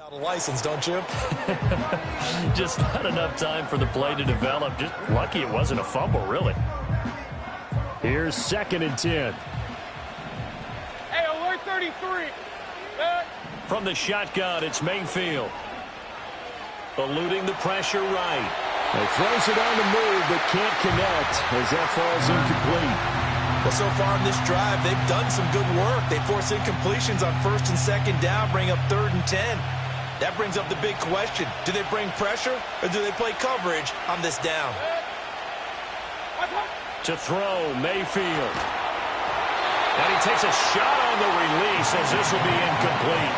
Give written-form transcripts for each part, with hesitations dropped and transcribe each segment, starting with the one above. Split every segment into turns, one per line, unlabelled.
Without a license, don't you?
Just not enough time for the play to develop. Just lucky it wasn't a fumble, really. Here's 2nd and 10.
Hey, alert 33.
From the shotgun, it's Mayfield. Eluding the pressure right.
He throws it on the move, but can't connect as that falls incomplete.
Well, so far in this drive, they've done some good work. They force incompletions on 1st and 2nd down, bring up 3rd and 10. That brings up the big question. Do they bring pressure or do they play coverage on this down?
To throw, Mayfield. And he takes a shot on the release as this will be incomplete.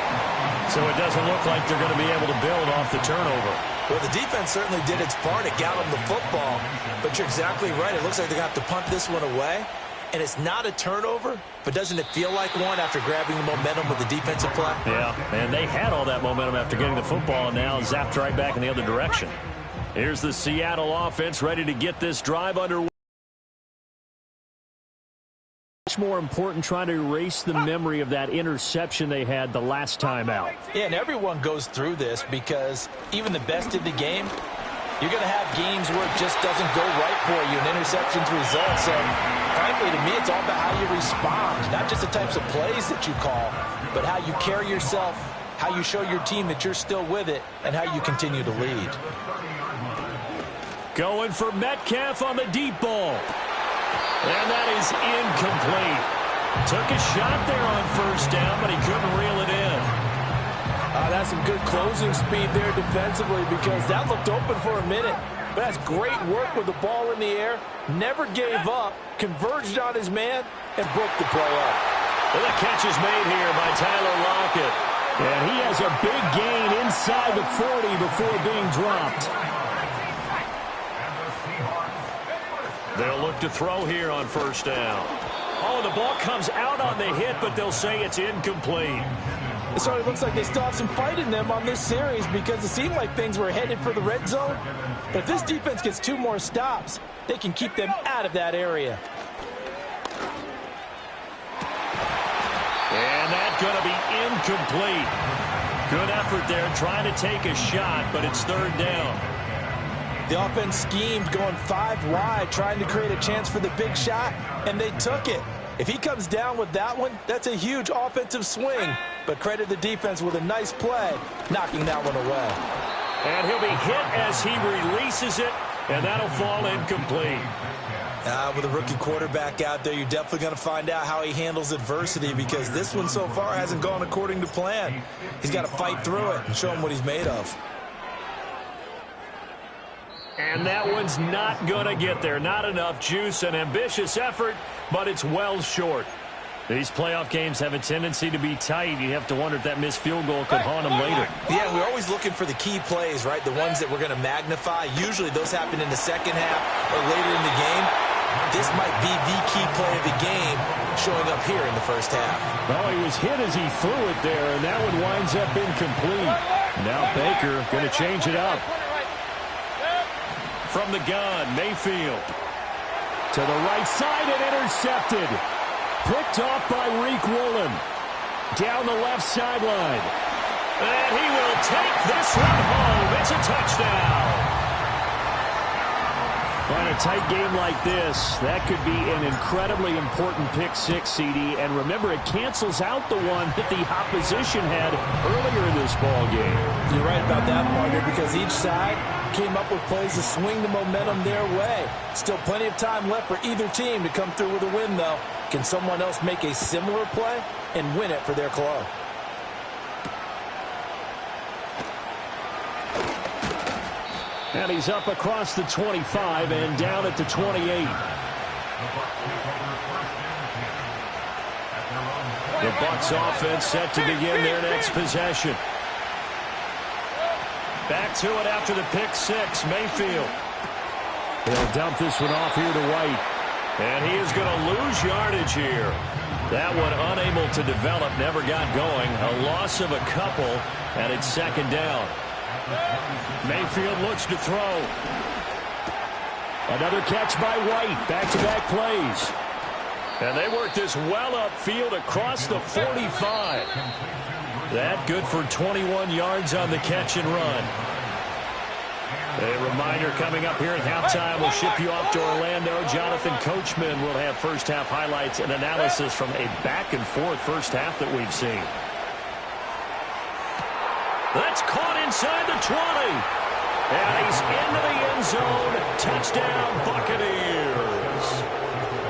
So it doesn't look like they're going to be able to build off the turnover.
Well, the defense certainly did its part. It got them the football. But you're exactly right. It looks like they're going to have to punt this one away. And it's not a turnover, but doesn't it feel like one after grabbing the momentum with the defensive play?
Yeah, and they had all that momentum after getting the football, and now zapped right back in the other direction. Here's the Seattle offense ready to get this drive underway. Much more important trying to erase the memory of that interception they had the last time out.
Yeah, and everyone goes through this because even the best in the game, you're going to have games where it just doesn't go right for you, and interceptions result. So, frankly, to me, it's all about how you respond, not just the types of plays that you call, but how you carry yourself, how you show your team that you're still with it, and how you continue to lead.
Going for Metcalf on the deep ball. And that is incomplete. Took a shot there on 1st down, but he couldn't reel it in.
That's some good closing speed there defensively because that looked open for a minute. But that's great work with the ball in the air. Never gave up, converged on his man, and broke the play up.
Well, the catch is made here by Tyler Lockett.
And he has a big gain inside the 40 before being dropped.
They'll look to throw here on 1st down. Oh, the ball comes out on the hit, but they'll say it's incomplete.
It certainly looks like they still have some fight in them on this series because it seemed like things were headed for the red zone. But if this defense gets 2 more stops, they can keep them out of that area.
And that's going to be incomplete. Good effort there trying to take a shot, but it's 3rd down.
The offense schemed going 5 wide, trying to create a chance for the big shot, and they took it. If he comes down with that one, that's a huge offensive swing. But credit the defense with a nice play, knocking that one away.
And he'll be hit as he releases it, and that'll fall incomplete.
With a rookie quarterback out there, you're definitely going to find out how he handles adversity because this one so far hasn't gone according to plan. He's got to fight through it and show him what he's made of.
And that one's not going to get there. Not enough juice, an ambitious effort, but it's well short. These playoff games have a tendency to be tight. You have to wonder if that missed field goal could haunt them later.
Yeah, we're always looking for the key plays, right? The ones that we're going to magnify. Usually those happen in the 2nd half or later in the game. This might be the key play of the game showing up here in the 1st half.
Well, he was hit as he threw it there, and that one winds up incomplete. Now Baker going to change it up.
From the gun, Mayfield.
To the right side and intercepted. Picked off by Reek Woolen. Down the left sideline.
And he will take this one home. It's a touchdown.
On a tight game like this, that could be an incredibly important pick 6, CD. And remember, it cancels out the one that the opposition had earlier in this ball game.
You're right about that, partner, because each side came up with plays to swing the momentum their way. Still plenty of time left for either team to come through with a win, though. Can someone else make a similar play and win it for their club?
And he's up across the 25 and down at the 28.
The Bucs offense set to begin their next possession. Back to it after the pick 6, Mayfield.
They'll dump this one off here to White.
And he is going to lose yardage here. That one unable to develop, never got going. A loss of a couple, and it's 2nd down.
Mayfield looks to throw. Another catch by White. Back-to-back plays.
And they work this well upfield across the 45. That good for 21 yards on the catch and run. A reminder coming up here at halftime. We'll ship you off to Orlando. Jonathan Coachman will have first-half highlights and analysis from a back-and-forth first half that we've seen. That's caught inside the 20. And he's into the end zone. Touchdown, Buccaneers.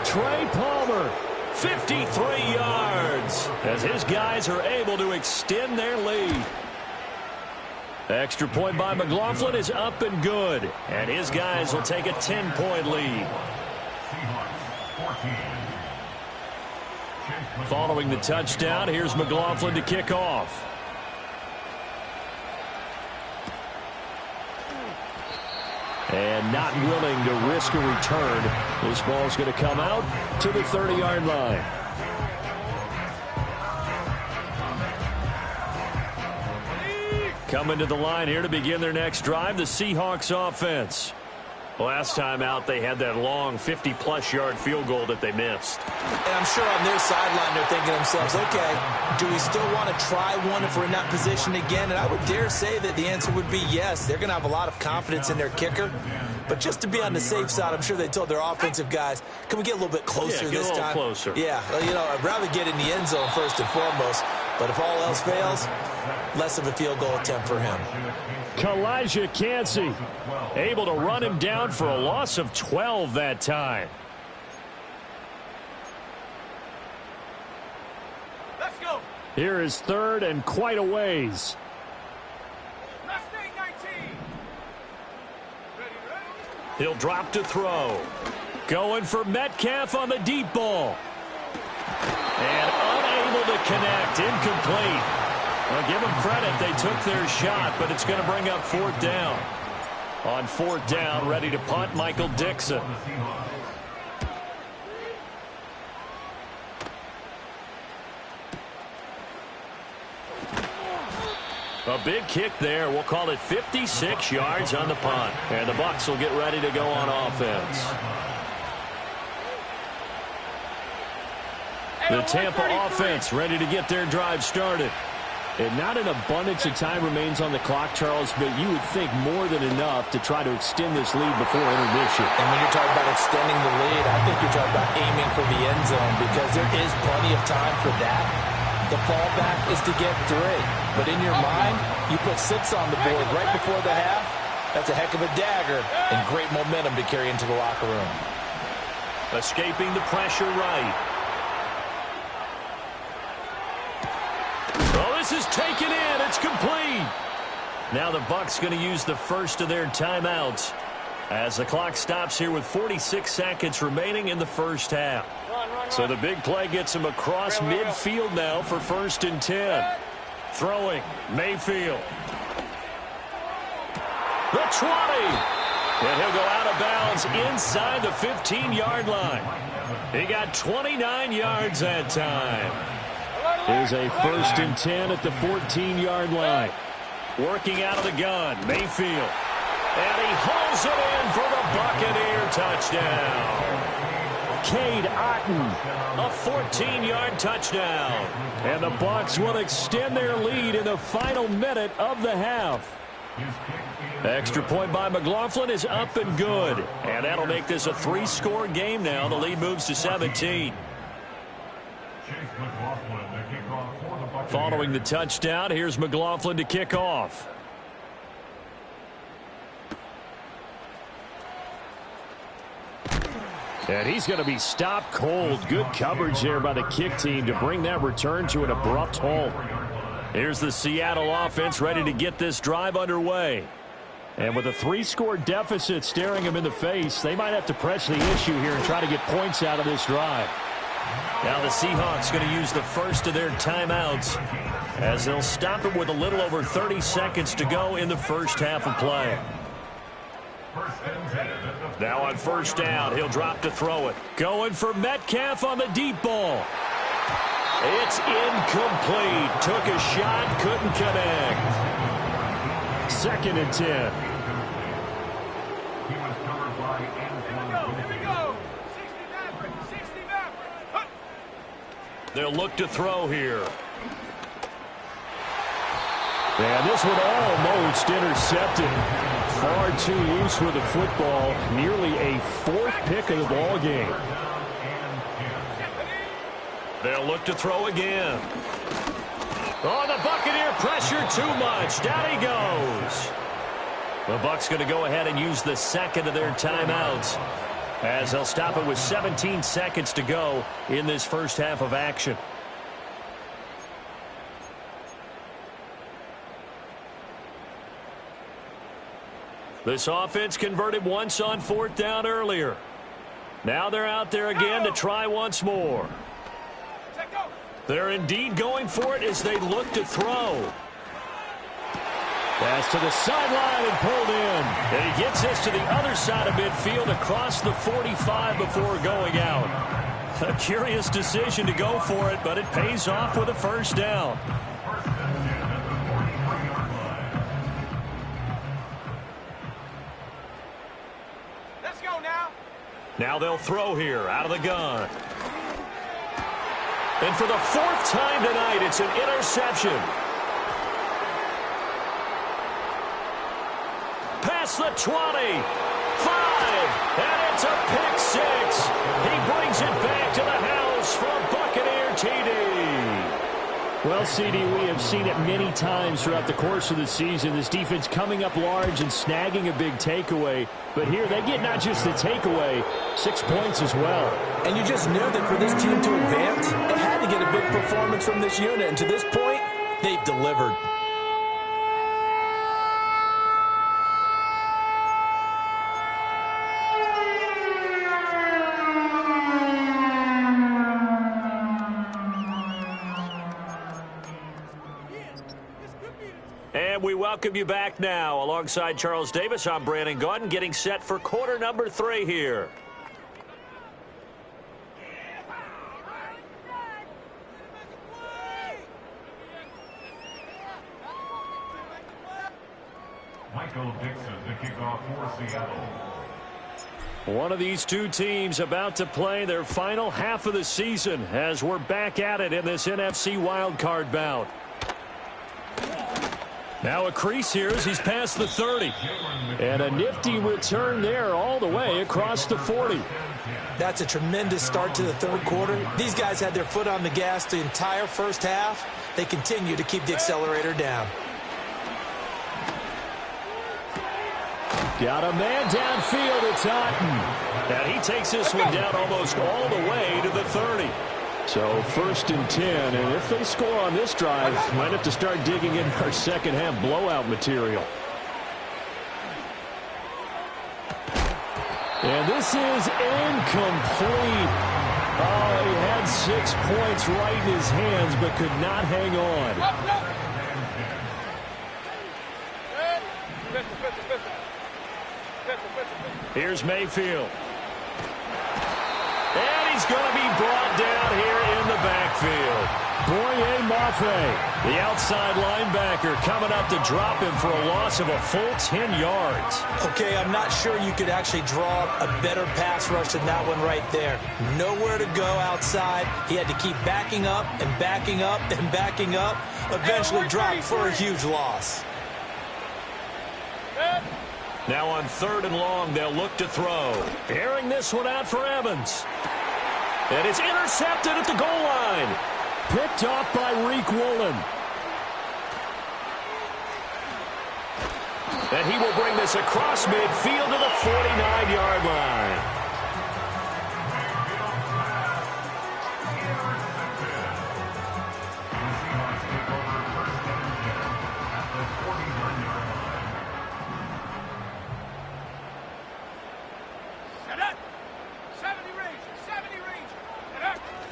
Trey Palmer, 53 yards, as his guys are able to extend their lead. Extra point by McLaughlin is up and good, and his guys will take a 10-point lead. Following the touchdown, here's McLaughlin to kick off. And not willing to risk a return. This ball's going to come out to the 30-yard line. Coming to the line here to begin their next drive, the Seahawks offense. Last time out, they had that long 50-plus yard field goal that they missed.
And I'm sure on their sideline, they're thinking to themselves, okay, do we still want to try one if we're in that position again? And I would dare say that the answer would be yes. They're going to have a lot of confidence in their kicker. But just to be on the safe side, I'm sure they told their offensive guys, can we get a little bit closer this time?
Closer.
Yeah, well, you know, I'd rather get in the end zone first and foremost. But if all else fails, less of a field goal attempt for him.
Kalijah Kancey able to run him down for a loss of 12 that time.
Let's go.
Here is third and quite a ways.
Last thing, 19.
He'll drop to throw. Going for Metcalf on the deep ball. And unable to connect. Incomplete. Well, give them credit. They took their shot, but it's going to bring up fourth down. On fourth down, ready to punt, Michael Dixon. A big kick there. We'll call it 56 yards on the punt. And the Bucs will get ready to go on offense. The Tampa offense ready to get their drive started.
And not an abundance of time remains on the clock, Charles, but you would think more than enough to try to extend this lead before intermission.
And when you're talking about extending the lead, I think you're talking about aiming for the end zone because there is plenty of time for that. The fallback is to get 3. But in your mind, you put 6 on the board right before the half. That's a heck of a dagger and great momentum to carry into the locker room.
Escaping the pressure right. Oh, this is taken in. It's complete. Now the Bucs going to use the first of their timeouts as the clock stops here with 46 seconds remaining in the first half. So the big play gets him across midfield now for 1st and 10. Throwing, Mayfield. The 20. And he'll go out of bounds inside the 15-yard line. He got 29 yards that time.
Here's a 1st and 10 at the 14-yard line.
Working out of the gun, Mayfield. And he hauls it in for the Buccaneer touchdown.
Cade Otton.
A 14-yard touchdown.
And the Bucs will extend their lead in the final minute of the half.
Extra point by McLaughlin is up and good. And that'll make this a 3-score game now. The lead moves to 17. Following the touchdown, here's McLaughlin to kick off.
And he's going to be stopped cold. Good coverage there by the kick team to bring that return to an abrupt halt.
Here's the Seattle offense ready to get this drive underway.
And with a 3-score deficit staring him in the face, they might have to press the issue here and try to get points out of this drive.
Now the Seahawks going to use the first of their timeouts as they'll stop it with a little over 30 seconds to go in the first half of play. Now on first down, he'll drop to throw it. Going for Metcalf on the deep ball. It's incomplete. Took a shot, couldn't connect.
2nd and 10.
They'll look to throw here.
And this one almost intercepted. Far too loose with the football. Nearly a fourth pick of the ball game.
They'll look to throw again. Oh, the Buccaneer pressure too much. Down he goes. The Bucs going to go ahead and use the second of their timeouts, as they'll stop it with 17 seconds to go in this first half of action. This offense converted once on fourth down earlier. Now they're out there again to try once more. They're indeed going for it as they look to throw.
Pass to the sideline and pulled in.
And he gets this to the other side of midfield across the 45 before going out. A curious decision to go for it, but it pays off with a first down.
Let's go now.
Now they'll throw here out of the gun. And for the fourth time tonight, it's an interception. Past the 20, 5, and it's a pick six. He brings it back to the house for Buccaneer TD.
Well, CD, we have seen it many times throughout the course of the season. This defense coming up large and snagging a big takeaway. But here they get not just the takeaway, 6 points as well.
And you just knew that for this team to advance, it had to get a big performance from this unit. And to this point, they've delivered.
And we welcome you back now. Alongside Charles Davis, I'm Brandon Gaudin, getting set for quarter number 3 here.
Michael Dixon, the kickoff for Seattle.
One of these two teams about to play their final half of the season as we're back at it in this NFC wildcard bout. Now a crease here as he's past the 30.
And a nifty return there all the way across the 40.
That's a tremendous start to the third quarter. These guys had their foot on the gas the entire first half. They continue to keep the accelerator down.
Got a man downfield. It's Otten.
And he takes this one down almost all the way to the 30.
So first and 10, and if they score on this drive, might have to start digging in our second half blowout material. And this is incomplete. Oh, he had 6 points right in his hands, but could not hang on.
Here's Mayfield. And he's going to be brought down here in the backfield.
Boye Mafe,
the outside linebacker, coming up to drop him for a loss of a full 10 yards.
Okay, I'm not sure you could actually draw a better pass rush than that one right there. Nowhere to go outside. He had to keep backing up and backing up and backing up. Eventually dropped for a huge loss.
Now on 3rd and long, they'll look to throw. Airing this one out for Evans. And it's intercepted at the goal line.
Picked off by Reek Woolen.
And he will bring this across midfield to the 49-yard line.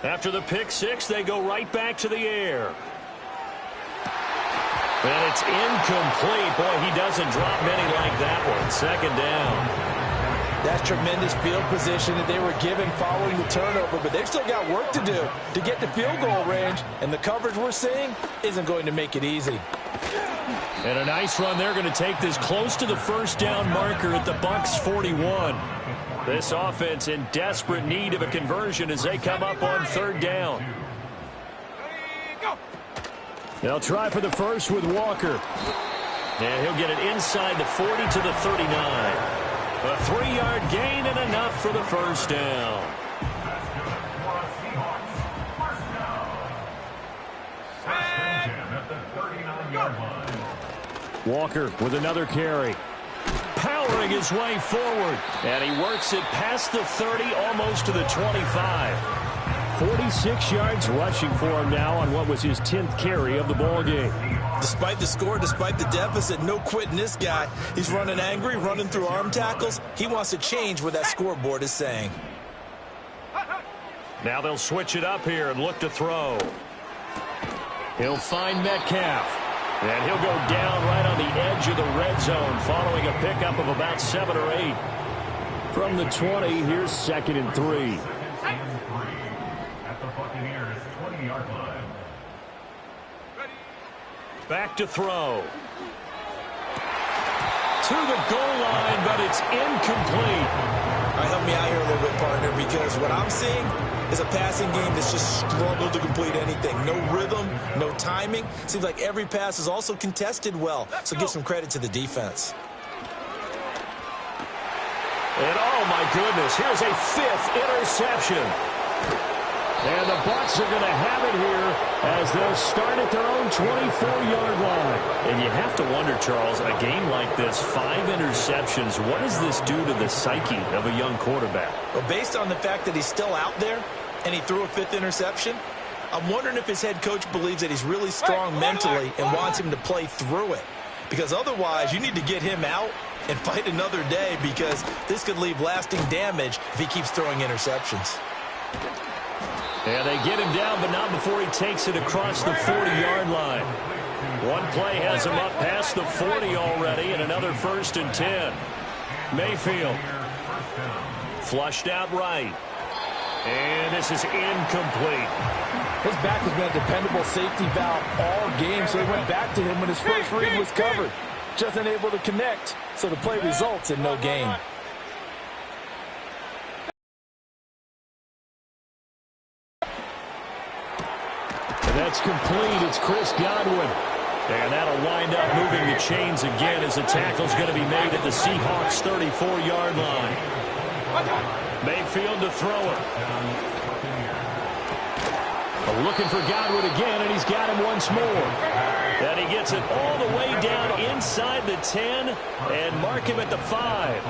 After the pick six, they go right back to the air. And it's incomplete. Boy, he doesn't drop many like that one. 2nd down.
That's tremendous field position that they were given following the turnover, but they've still got work to do to get to field goal range, and the coverage we're seeing isn't going to make it easy.
And a nice run. They're going to take this close to the first down marker at the Bucs 41. This offense in desperate need of a conversion as they come up on 3rd down.
They'll try for the first with Walker.
And he'll get it inside the 40 to the 39. A 3-yard gain and enough for the first down.
Walker with another carry.
Powering his way forward. And he works it past the 30, almost to the 25.
46 yards rushing for him now on what was his 10th carry of the ball game.
Despite the score, despite the deficit, no quitting this guy. He's running angry, running through arm tackles. He wants to change what that scoreboard is saying.
Now they'll switch it up here and look to throw. He'll find Metcalf. And he'll go down right on the edge of the red zone following a pickup of about 7 or 8.
From the 20, here's 2nd and 3.
At the Buccaneers' 20-yard line.
Back to throw. To the goal line, but it's incomplete.
All right, help me out here a little bit, partner, because what I'm seeing is a passing game that's just struggled to complete anything. No rhythm, no timing. Seems like every pass is also contested well, so give some credit to the defense.
And oh my goodness, here's a 5th interception.
And the Bucs are going to have it here as they'll start at their own 24-yard line.
And you have to wonder, Charles, a game like this, 5 interceptions, what does this do to the psyche of a young quarterback?
Well, based on the fact that he's still out there and he threw a 5th interception, I'm wondering if his head coach believes that he's really strong mentally and wants him to play through it. Because otherwise, you need to get him out and fight another day, because this could leave lasting damage if he keeps throwing interceptions.
And they get him down, but not before he takes it across the 40-yard line. One play has him up past the 40 already, and another 1st and 10. Mayfield. Flushed out right. And this is incomplete.
His back has been a dependable safety valve all game, so he went back to him when his first read was covered. Just unable to connect, so the play results in no gain.
And that's complete. It's Chris Godwin.
And that'll wind up moving the chains again as the tackle's going to be made at the Seahawks' 34-yard line. Mayfield to throw it.
Looking for Godwin again, and he's got him once more.
And he gets it all the way down inside the 10 and mark him at the 5.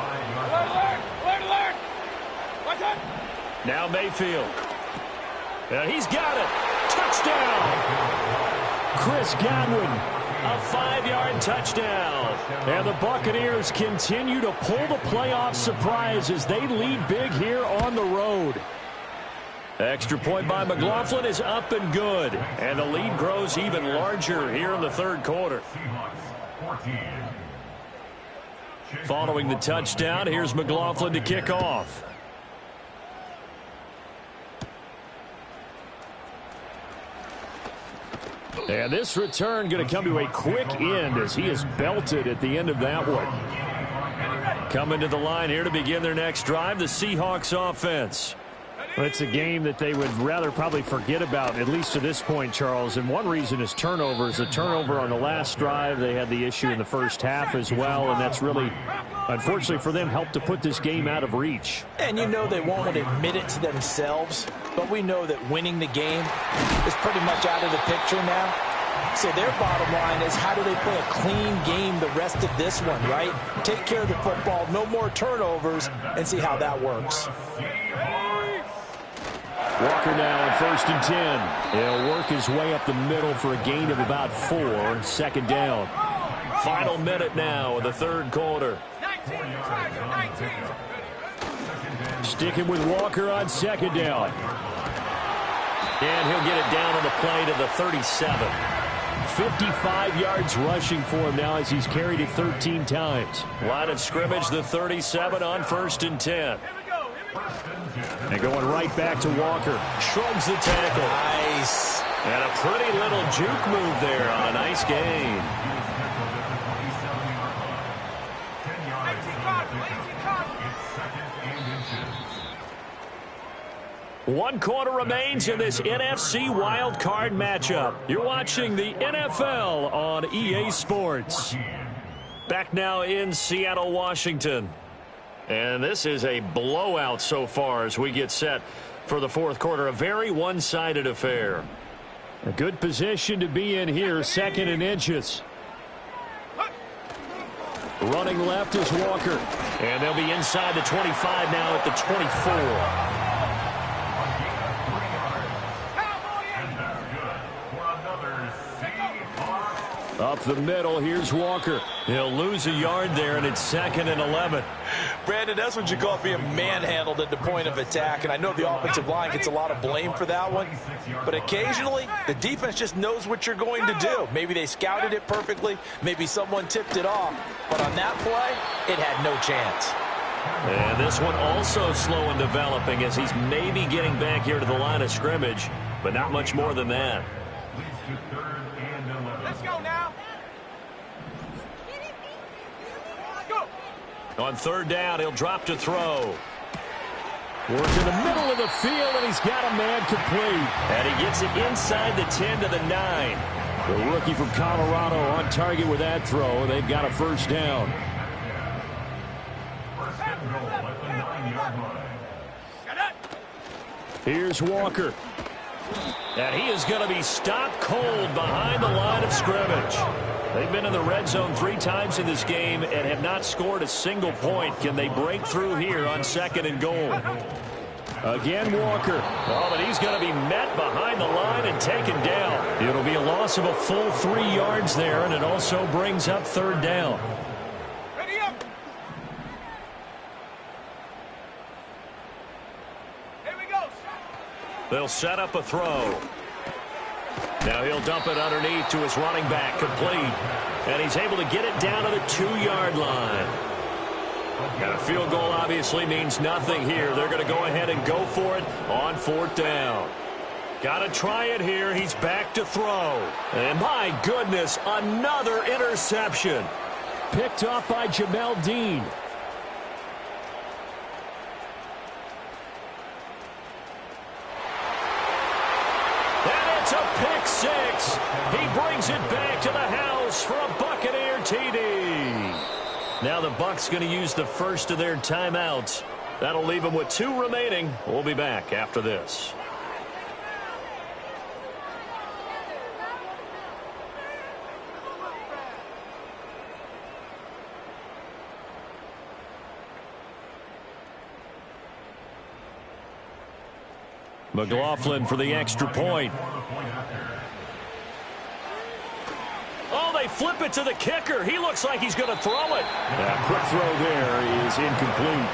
Alert! Watch out!
Now Mayfield. And he's got it. Touchdown!
Chris Godwin.
A 5-yard touchdown.
And the Buccaneers continue to pull the playoff surprise as they lead big here on the road.
Extra point by McLaughlin is up and good. And the lead grows even larger here in the 3rd quarter. Following the touchdown, here's McLaughlin to kick off.
And this return going to come to a quick end as he is belted at the end of that one.
Coming to the line here to begin their next drive, the Seahawks offense.
Well, it's a game that they would rather probably forget about, at least to this point, Charles. And one reason is turnovers. A turnover on the last drive. They had the issue in the first half as well, and that's really, unfortunately for them, helped to put this game out of reach.
And you know they won't admit it to themselves, but we know that winning the game is pretty much out of the picture now. So their bottom line is, how do they play a clean game the rest of this one, right? Take care of the football, no more turnovers, and see how that works.
Walker now on 1st and 10. He'll work his way up the middle for a gain of about 4. 2nd down.
Final minute now of the 3rd quarter.
19.
Sticking with Walker on 2nd down.
And he'll get it down on the play to the 37.
55 yards rushing for him now as he's carried it 13 times.
Line of scrimmage, the 37 on 1st and 10.
And going right back to Walker.
Shrugs the tackle.
Nice.
And a pretty little juke move there on a nice gain. 1 quarter remains in this NFC Wild Card matchup. You're watching the NFL on EA Sports. Back now in Seattle, Washington. And this is a blowout so far as we get set for the fourth quarter. A very one-sided affair.
A good position to be in here, 2nd and inches. Running left is Walker.
And they'll be inside the 25 now at the 24.
Up the middle, here's Walker.
He'll lose a yard there, and it's 2nd and 11.
Brandon, that's what you call being manhandled at the point of attack, and I know the offensive line gets a lot of blame for that one, but occasionally the defense just knows what you're going to do. Maybe they scouted it perfectly, maybe someone tipped it off, but on that play, it had no chance.
And this one also slow in developing as he's maybe getting back here to the line of scrimmage, but not much more than that.
Let's go now.
On 3rd down, he'll drop to throw.
Works in the middle of the field, and he's got a man complete.
And he gets it inside the 10 to the 9.
The rookie from Colorado on target with that throw. They've got a 1st down. Here's Walker.
And he is going to be stopped cold behind the line of scrimmage. They've been in the red zone 3 times in this game and have not scored a single point. Can they break through here on 2nd and goal?
Again, Walker.
Oh, but he's going to be met behind the line and taken down. It'll be a loss of a full 3 yards there, and it also brings up 3rd down.
Ready up. Here we go.
They'll set up a throw. Now he'll dump it underneath to his running back, complete. And he's able to get it down to the 2-yard line. And a field goal obviously means nothing here. They're going to go ahead and go for it on 4th down. Got to try it here. He's back to throw. And my goodness, another interception.
Picked off by Jamel Dean.
A pick 6. He brings it back to the house for a Buccaneer TD. Now the Bucs going to use the first of their timeouts. That'll leave them with 2 remaining. We'll be back after this.
McLaughlin for the extra point.
Oh, they flip it to the kicker. He looks like he's going to throw it.
That quick throw there is incomplete.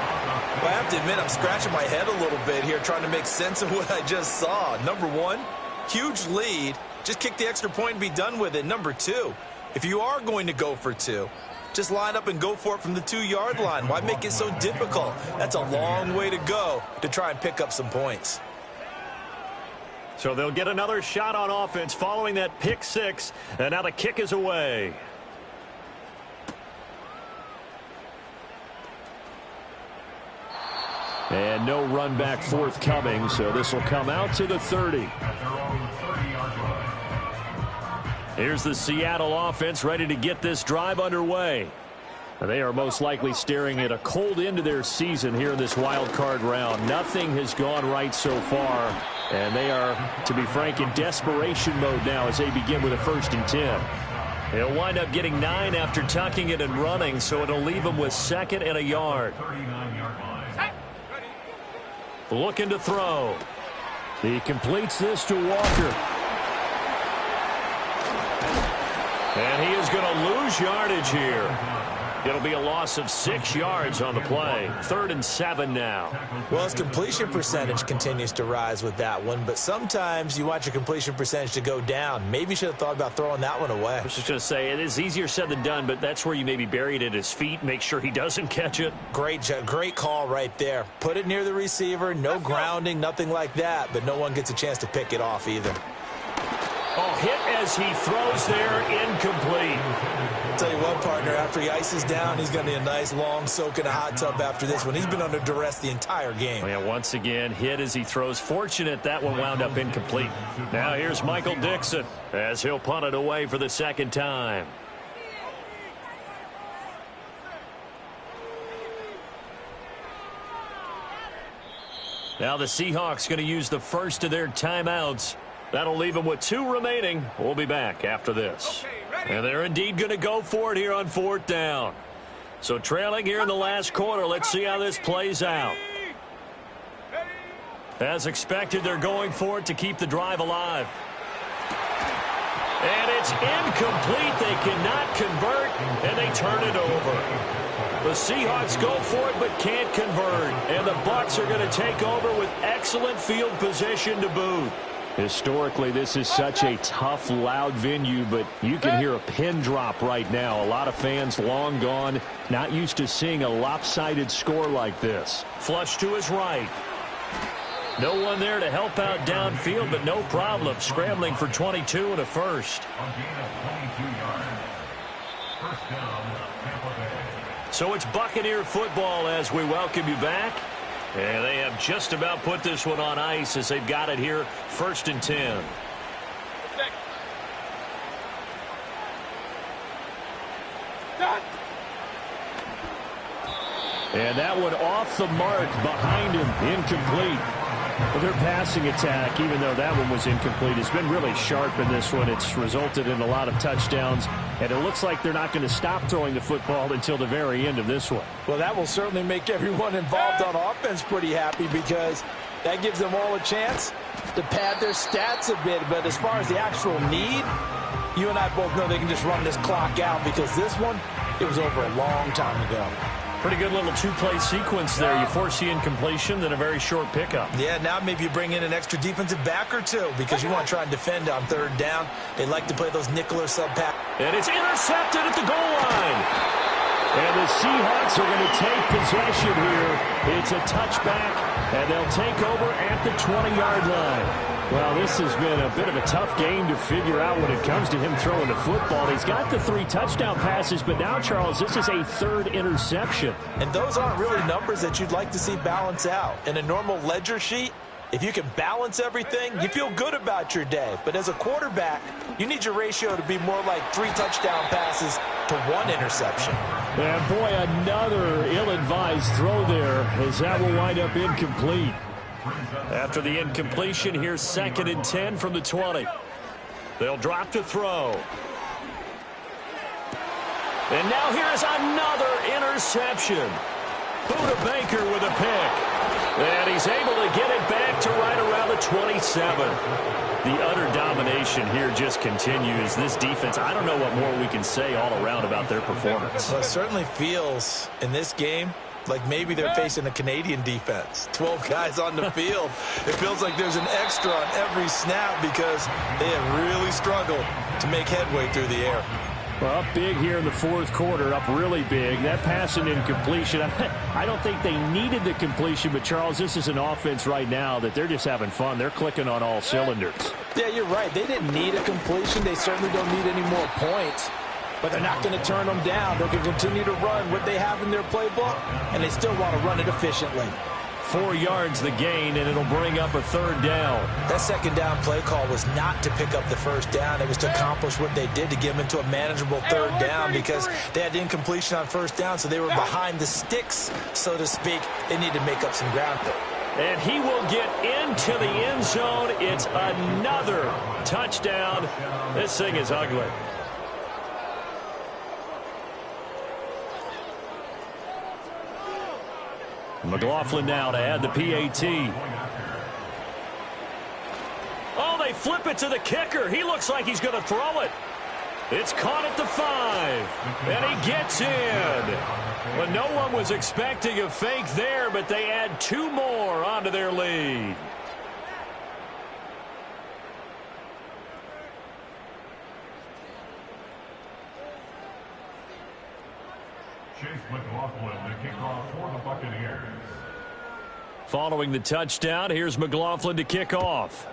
Well, I have to admit, I'm scratching my head a little bit here trying to make sense of what I just saw. Number 1, huge lead. Just kick the extra point and be done with it. Number 2, if you are going to go for 2, just line up and go for it from the 2-yard line. Why make it so difficult? That's a long way to go to try and pick up some points.
So they'll get another shot on offense following that pick 6. And now the kick is away.
And no run back forthcoming, so this will come out to the 30.
Here's the Seattle offense ready to get this drive underway.
They are most likely staring at a cold end to their season here in this wild card round. Nothing has gone right so far, and they are, to be frank, in desperation mode now as they begin with a 1st and 10.
He'll wind up getting 9 after tucking it and running, so it'll leave him with 2nd and a yard. Looking to throw.
He completes this to Walker.
And he is going to lose yardage here. It'll be a loss of 6 yards on the play. 3rd and 7 now.
Well, his completion percentage continues to rise with that one, but sometimes you want your completion percentage to go down. Maybe you should have thought about throwing that one away.
I was just going to say, it is easier said than done, but that's where you maybe bury it at his feet, make sure he doesn't catch it.
Great call right there. Put it near the receiver, no grounding, nothing like that, but no one gets a chance to pick it off either.
Oh, hit as he throws there, incomplete.
Tell you what, partner, after he ices down, he's going to need a nice long soak in a hot tub after this one. He's been under duress the entire game.
Yeah, once again, hit as he throws. Fortunate that one wound up incomplete. Now here's Michael Dixon as he'll punt it away for the second time. Now the Seahawks going to use the first of their timeouts. That'll leave them with 2 remaining. We'll be back after this. And they're indeed going to go for it here on 4th down. So trailing here in the last quarter. Let's see how this plays out. As expected, they're going for it to keep the drive alive. And it's incomplete. They cannot convert, and they turn it over. The Seahawks go for it but can't convert. And the Bucs are going to take over with excellent field position to boot.
Historically, this is such a tough, loud venue, but you can hear a pin drop right now. A lot of fans long gone, not used to seeing a lopsided score like this.
Flush to his right. No one there to help out downfield, but no problem. Scrambling for 22 and a first. So it's Buccaneer football as we welcome you back. And they have just about put this one on ice as they've got it here, 1st and 10.
And that one off the mark behind him, incomplete. Well, their passing attack, even though that one was incomplete, has been really sharp in this one. It's resulted in a lot of touchdowns, and it looks like they're not going to stop throwing the football until the very end of this one.
Well, that will certainly make everyone involved on offense pretty happy because that gives them all a chance to pad their stats a bit. But as far as the actual need, you and I both know they can just run this clock out because this one, it was over a long time ago.
Pretty good little 2-play sequence there. You force the incompletion, then a very short pickup.
Yeah, now maybe you bring in an extra defensive back or two because you want to try and defend on 3rd down. They like to play those nickel or sub-pass.
And it's intercepted at the goal line.
And the Seahawks are going to take possession here. It's a touchback, and they'll take over at the 20-yard line. Well, this has been a bit of a tough game to figure out when it comes to him throwing the football. He's got the 3 touchdown passes, but now, Charles, this is a 3rd interception.
And those aren't really numbers that you'd like to see balance out. In a normal ledger sheet, if you can balance everything, you feel good about your day. But as a quarterback, you need your ratio to be more like 3 touchdown passes to 1 interception.
And, boy, another ill-advised throw there as that will wind up incomplete.
After the incompletion, here's 2nd and 10 from the 20. They'll drop to throw. And now here's another interception. Buda Baker with a pick. And he's able to get it back to right around the 27. The utter domination here just continues. This defense, I don't know what more we can say all around about their performance.
Well, it certainly feels in this game like maybe they're facing a Canadian defense. 12 guys on the field. It feels like there's an extra on every snap because they have really struggled to make headway through the air.
Well, up big here in the 4th quarter, up really big. That pass and incompletion, I don't think they needed the completion, but, Charles, this is an offense right now that they're just having fun. They're clicking on all cylinders.
Yeah, you're right. They didn't need a completion. They certainly don't need any more points. But they're not going to turn them down. They can continue to run what they have in their playbook, and they still want to run it efficiently.
4 yards the gain, and it'll bring up a 3rd down.
That 2nd down play call was not to pick up the 1st down. It was to accomplish what they did to get them into a manageable 3rd down because they had incompletion on 1st down, so they were behind the sticks, so to speak. They need to make up some ground.
And he will get into the end zone. It's another touchdown. This thing is ugly. McLaughlin now to add the PAT. Oh, they flip it to the kicker. He looks like he's going to throw it. It's caught at the 5, and he gets in. Well, no one was expecting a fake there, but they add 2 more onto their lead.
Chase McLaughlin, the kickoff for the Buccaneers.
Following the touchdown, here's McLaughlin to kick off.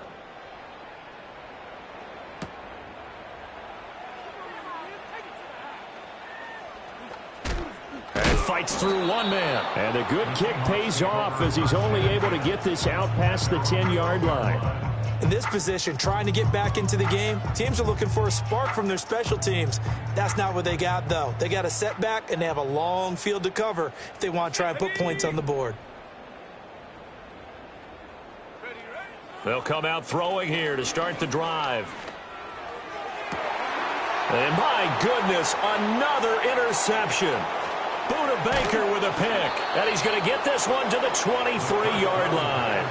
fights through one man.
And a good kick pays off as he's only able to get this out past the 10-yard line.
In this position, trying to get back into the game, teams are looking for a spark from their special teams. That's not what they got, though. They got a setback, and they have a long field to cover if they want to try and put points on the board.
They'll come out throwing here to start the drive. And my goodness, another interception. Buda Baker with a pick. And he's going to get this one to the 23-yard line.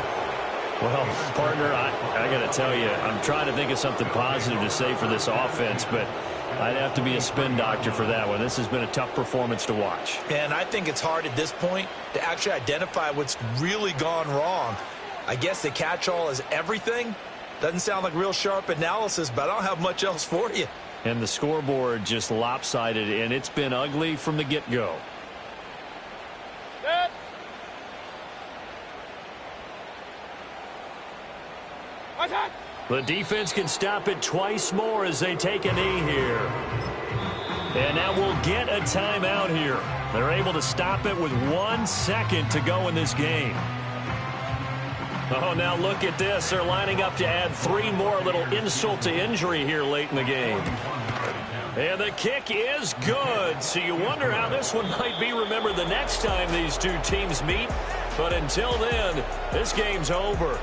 Well, partner, I got to tell you, I'm trying to think of something positive to say for this offense, but I'd have to be a spin doctor for that one. This has been a tough performance to watch.
And I think it's hard at this point to actually identify what's really gone wrong. I guess the catch-all is everything. Doesn't sound like real sharp analysis, but I don't have much else for you.
And the scoreboard just lopsided, and it's been ugly from the get-go. The defense can stop it twice more as they take a knee here. And now we'll get a timeout here. They're able to stop it with 1 second to go in this game. Oh, now look at this. They're lining up to add 3 more, little insult to injury here late in the game. And the kick is good. So you wonder how this one might be remembered the next time these two teams meet. But until then, this game's over.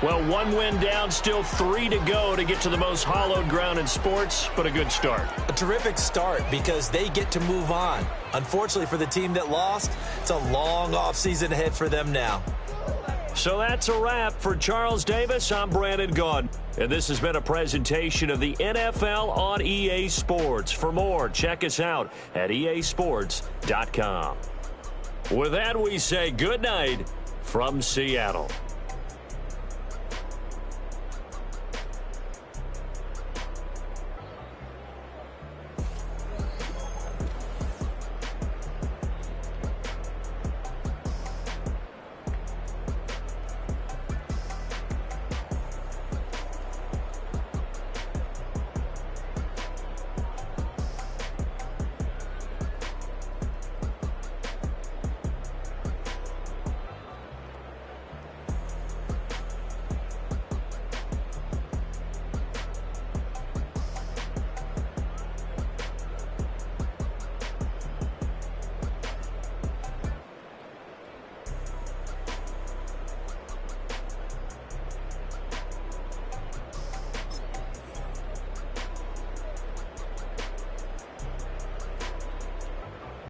Well, 1 win down, still 3 to go to get to the most hallowed ground in sports, but a good start.
A terrific start because they get to move on. Unfortunately for the team that lost, it's a long offseason ahead for them now.
So that's a wrap. For Charles Davis, I'm Brandon Gaudin. And this has been a presentation of the NFL on EA Sports. For more, check us out at easports.com. With that, we say good night from Seattle.